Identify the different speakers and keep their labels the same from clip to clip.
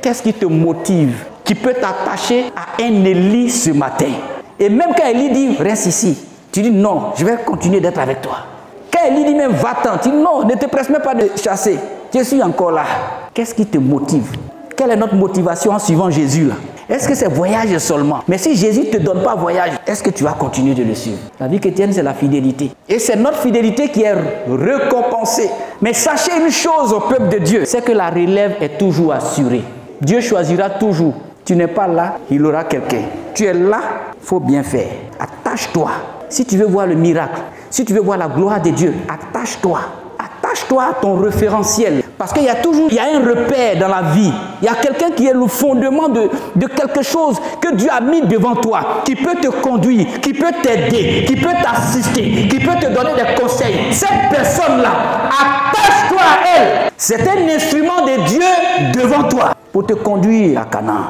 Speaker 1: Qu'est-ce qui te motive, qui peut t'attacher à un Élie ce matin? Et même quand Élie dit, reste ici, tu dis non, je vais continuer d'être avec toi. Quand Élie dit même, va-t'en, tu dis non, ne te presse même pas de chasser, je suis encore là. Qu'est-ce qui te motive? Quelle est notre motivation en suivant Jésus là? Est-ce que c'est voyage seulement? Mais si Jésus ne te donne pas voyage, est-ce que tu vas continuer de le suivre? La vie chrétienne, c'est la fidélité. Et c'est notre fidélité qui est récompensée. Mais sachez une chose au peuple de Dieu, c'est que la relève est toujours assurée. Dieu choisira toujours. Tu n'es pas là, il aura quelqu'un. Tu es là, il faut bien faire. Attache-toi. Si tu veux voir le miracle, si tu veux voir la gloire de Dieu, attache-toi. Attache-toi à ton référentiel. Parce qu'il y a un repère dans la vie. Il y a quelqu'un qui est le fondement de quelque chose que Dieu a mis devant toi, qui peut te conduire, qui peut t'aider, qui peut t'assister, qui peut te donner des conseils. Cette personne-là, attache-toi à elle. C'est un instrument de Dieu devant toi pour te conduire à Canaan.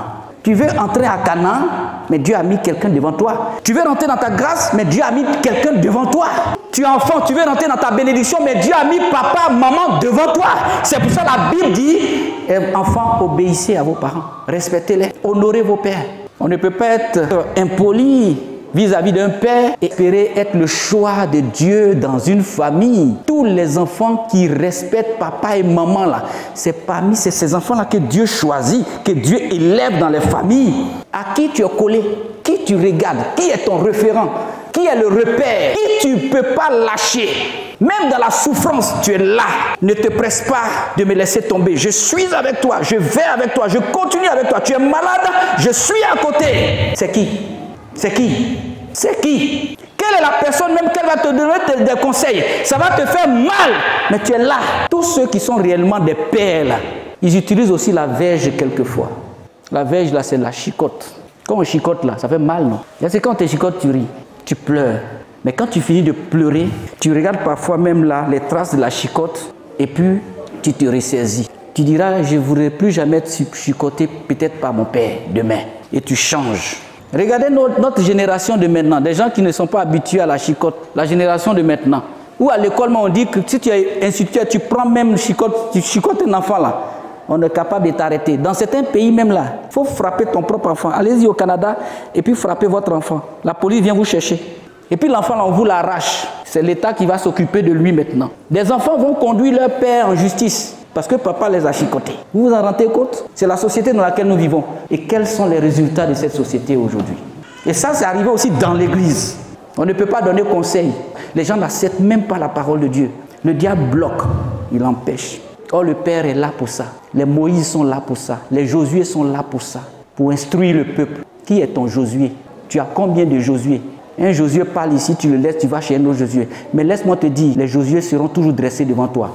Speaker 1: Tu veux entrer à Canaan, mais Dieu a mis quelqu'un devant toi. Tu veux rentrer dans ta grâce, mais Dieu a mis quelqu'un devant toi. Tu es enfant, tu veux rentrer dans ta bénédiction, mais Dieu a mis papa, maman devant toi. C'est pour ça que la Bible dit, enfants, obéissez à vos parents, respectez-les, honorez vos pères. On ne peut pas être impoli vis-à-vis d'un père et espérer être le choix de Dieu dans une famille. Tous les enfants qui respectent papa et maman là, c'est parmi ces enfants-là que Dieu choisit, que Dieu élève dans les familles. À qui tu es collé, qui tu regardes, qui est ton référent, qui est le repère, qui tu ne peux pas lâcher. Même dans la souffrance, tu es là. Ne te presse pas de me laisser tomber. Je suis avec toi, je vais avec toi, je continue avec toi. Tu es malade, je suis à côté. C'est qui? C'est qui? C'est qui? Quelle est la personne même qu'elle va te donner des conseils? Ça va te faire mal, mais tu es là. Tous ceux qui sont réellement des pères, là, ils utilisent aussi la verge quelquefois. La verge, là, c'est la chicotte. Quand on chicote, là, ça fait mal, non? C'est quand tu chicotes, tu ris, tu pleures. Mais quand tu finis de pleurer, tu regardes parfois même là les traces de la chicotte et puis tu te ressaisis. Tu diras, je ne voudrais plus jamais être chicoté peut-être par mon père demain. Et tu changes. Regardez notre génération de maintenant, des gens qui ne sont pas habitués à la chicotte, la génération de maintenant. Ou à l'école, on dit que si tu es instituteur, tu prends même une chicotte, tu chicotes un enfant là, on est capable de t'arrêter. Dans certains pays même là, il faut frapper ton propre enfant. Allez-y au Canada et puis frappez votre enfant. La police vient vous chercher. Et puis l'enfant là, on vous l'arrache. C'est l'État qui va s'occuper de lui maintenant. Des enfants vont conduire leur père en justice. Parce que papa les a chicotés. Vous vous en rendez compte? C'est la société dans laquelle nous vivons. Et quels sont les résultats de cette société aujourd'hui? Et ça, c'est arrivé aussi dans l'église. On ne peut pas donner conseil. Les gens n'acceptent même pas la parole de Dieu. Le diable bloque, il empêche. Or, le Père est là pour ça. Les Moïse sont là pour ça. Les Josué sont là pour ça. Pour instruire le peuple. Qui est ton Josué? Tu as combien de Josué? Un Josué parle ici, tu le laisses, tu vas chez un autre Josué. Mais laisse-moi te dire, les Josué seront toujours dressés devant toi.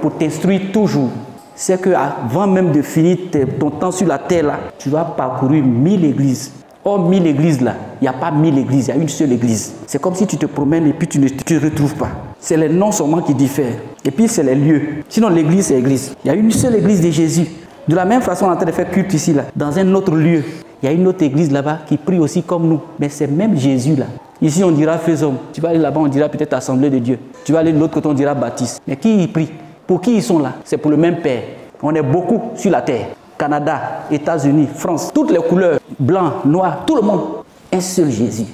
Speaker 1: Pour t'instruire toujours. C'est qu'avant même de finir ton temps sur la terre, là, tu vas parcourir 1000 églises. Or, 1000 églises là, il n'y a pas 1000 églises, il y a une seule église. C'est comme si tu te promènes et puis tu ne te retrouves pas. C'est les noms seulement qui diffèrent. Et puis c'est les lieux. Sinon l'église, c'est l'église. Il y a une seule église de Jésus. De la même façon, on est en train de faire culte ici, là, dans un autre lieu. Il y a une autre église là-bas qui prie aussi comme nous. Mais c'est même Jésus là. Ici, on dira faisons. Tu vas aller là-bas, on dira peut-être Assemblée de Dieu. Tu vas aller de l'autre côté, on dira Baptiste. Mais qui y prie? Pour qui ils sont là? C'est pour le même Père. On est beaucoup sur la terre. Canada, États-Unis, France, toutes les couleurs, blanc, noir, tout le monde. Un seul Jésus.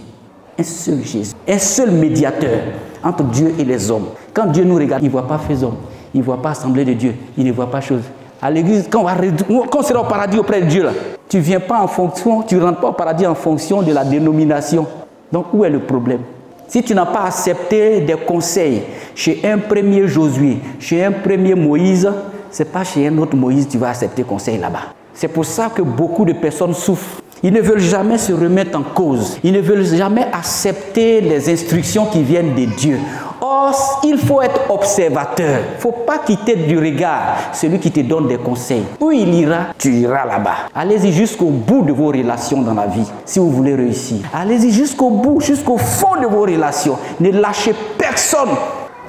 Speaker 1: Un seul Jésus. Un seul médiateur entre Dieu et les hommes. Quand Dieu nous regarde, il ne voit pas faisons. Il ne voit pas Assemblée de Dieu. Il ne voit pas chose. À l'église, quand on sera au paradis auprès de Dieu, là, tu ne viens pas en fonction, tu ne rentres pas au paradis en fonction de la dénomination. Donc, où est le problème? Si tu n'as pas accepté des conseils chez un premier Josué, chez un premier Moïse, ce n'est pas chez un autre Moïse que tu vas accepter conseil là-bas. C'est pour ça que beaucoup de personnes souffrent. Ils ne veulent jamais se remettre en cause. Ils ne veulent jamais accepter les instructions qui viennent de Dieu. Or, il faut être observateur. Il ne faut pas quitter du regard celui qui te donne des conseils. Où il ira, tu iras là-bas. Allez-y jusqu'au bout de vos relations dans la vie, si vous voulez réussir. Allez-y jusqu'au bout, jusqu'au fond de vos relations. Ne lâchez personne.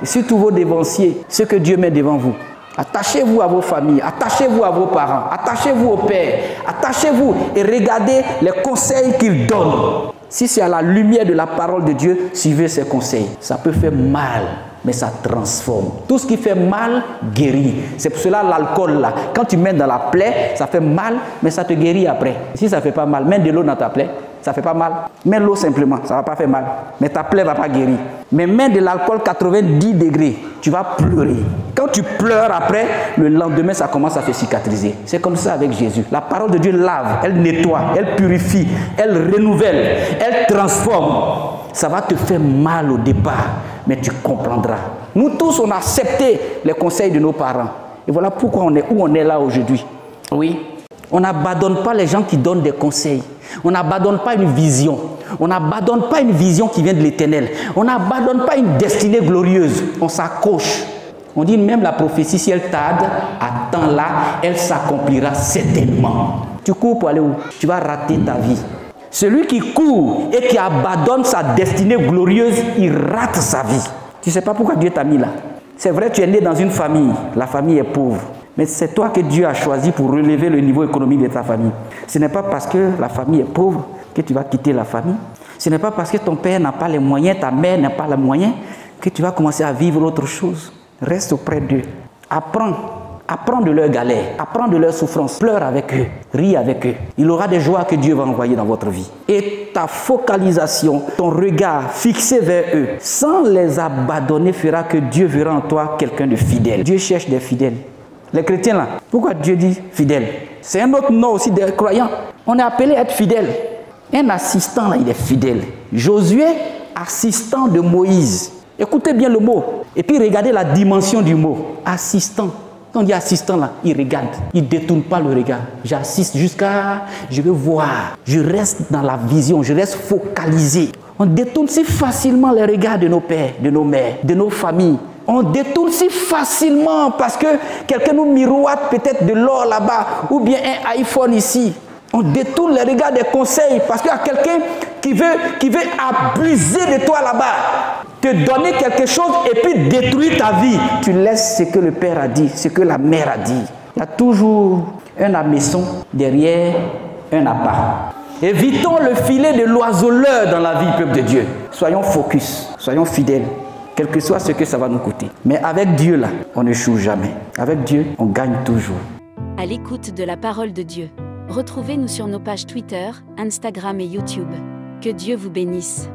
Speaker 1: Et surtout vos dévanciers, ceux que Dieu met devant vous. Attachez-vous à vos familles, attachez-vous à vos parents, attachez-vous au Père, attachez-vous et regardez les conseils qu'il donne. Si c'est à la lumière de la parole de Dieu, suivez ses conseils. Ça peut faire mal, mais ça transforme. Tout ce qui fait mal guérit. C'est pour cela l'alcool là, quand tu mets dans la plaie, ça fait mal, mais ça te guérit après. Si ça ne fait pas mal, mets de l'eau dans ta plaie, ça ne fait pas mal. Mets l'eau simplement, ça ne va pas faire mal. Mais ta plaie ne va pas guérir. Mais mets de l'alcool 90 degrés, tu vas pleurer. Quand tu pleures après, le lendemain, ça commence à se cicatriser. C'est comme ça avec Jésus. La parole de Dieu lave, elle nettoie, elle purifie, elle renouvelle, elle transforme. Ça va te faire mal au départ, mais tu comprendras. Nous tous, on a accepté les conseils de nos parents. Et voilà pourquoi on est où on est là aujourd'hui. Oui, on n'abandonne pas les gens qui donnent des conseils. On n'abandonne pas une vision. On n'abandonne pas une vision qui vient de l'Éternel. On n'abandonne pas une destinée glorieuse. On s'accroche. On dit même la prophétie, si elle tarde, attends-la, elle s'accomplira certainement. Tu cours pour aller où? Tu vas rater ta vie. Celui qui court et qui abandonne sa destinée glorieuse, il rate sa vie. Tu ne sais pas pourquoi Dieu t'a mis là. C'est vrai, tu es né dans une famille. La famille est pauvre. Mais c'est toi que Dieu a choisi pour relever le niveau économique de ta famille. Ce n'est pas parce que la famille est pauvre que tu vas quitter la famille. Ce n'est pas parce que ton père n'a pas les moyens, ta mère n'a pas les moyens, que tu vas commencer à vivre autre chose. Reste auprès d'eux. Apprends. Apprends de leurs galères. Apprends de leurs souffrances. Pleure avec eux. Ris avec eux. Il y aura des joies que Dieu va envoyer dans votre vie. Et ta focalisation, ton regard fixé vers eux, sans les abandonner, fera que Dieu verra en toi quelqu'un de fidèle. Dieu cherche des fidèles. Les chrétiens là, pourquoi Dieu dit fidèle? C'est un autre nom aussi des croyants. On est appelé à être fidèle. Un assistant là, il est fidèle. Josué, assistant de Moïse. Écoutez bien le mot. Et puis regardez la dimension du mot. Assistant. Quand on dit assistant là, il regarde. Il ne détourne pas le regard. J'assiste jusqu'à... Je veux voir. Je reste dans la vision. Je reste focalisé. On détourne si facilement les regards de nos pères, de nos mères, de nos familles. On détourne si facilement parce que quelqu'un nous miroite peut-être de l'or là-bas ou bien un iPhone ici. On détourne les regards des conseils parce qu'il y a quelqu'un qui veut abuser de toi là-bas. Te donner quelque chose et puis détruire ta vie. Tu laisses ce que le père a dit, ce que la mère a dit. Il y a toujours un hameçon derrière un appât. Évitons le filet de l'oiseleur dans la vie, peuple de Dieu. Soyons focus, soyons fidèles. Quel que soit ce que ça va nous coûter. Mais avec Dieu, là, on n'échoue jamais. Avec Dieu, on gagne toujours.
Speaker 2: À l'écoute de la parole de Dieu. Retrouvez-nous sur nos pages Twitter, Instagram et YouTube. Que Dieu vous bénisse.